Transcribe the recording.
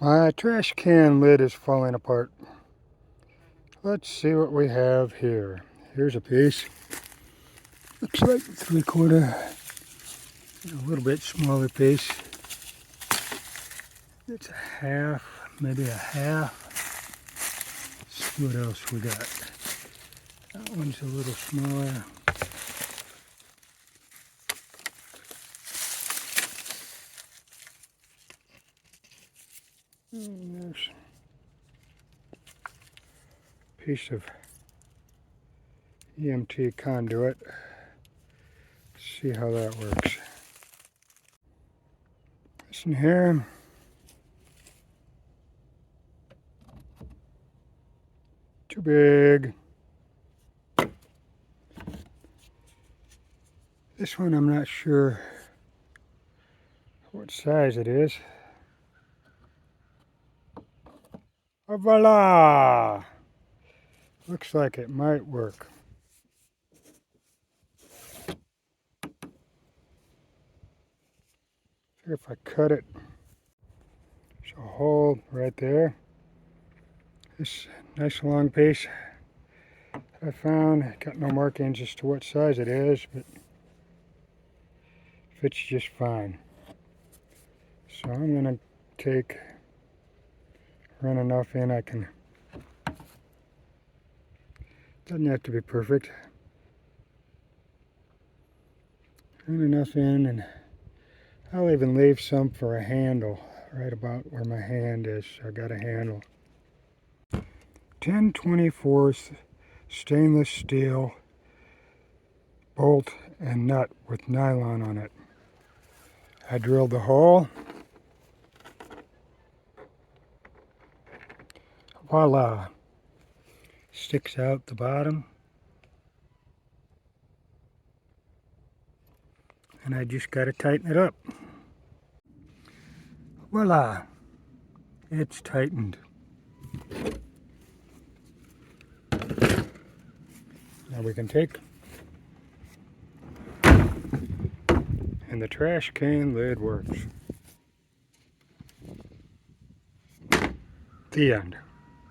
My trash can lid is falling apart. Let's see what we have here. Here's a piece. Looks like 3/4. A little bit smaller piece. It's a half, maybe a half. Let's see what else we got. That one's a little smaller. And there's a piece of EMT conduit. Let's see how that works. This in here. Too big. This one I'm not sure what size it is. Voila! Looks like it might work. See if I cut it. There's a hole right there. This nice long piece that I found. Got no markings as to what size it is, but fits just fine. So I'm gonna run enough in I can. Doesn't have to be perfect. Run enough in, and I'll even leave some for a handle right about where my hand is. So I got a handle. 10/24 stainless steel bolt and nut with nylon on it. I drilled the hole. Voila! Sticks out the bottom. And I just got to tighten it up. Voila! It's tightened. Now we can take, and the trash can lid works. The end.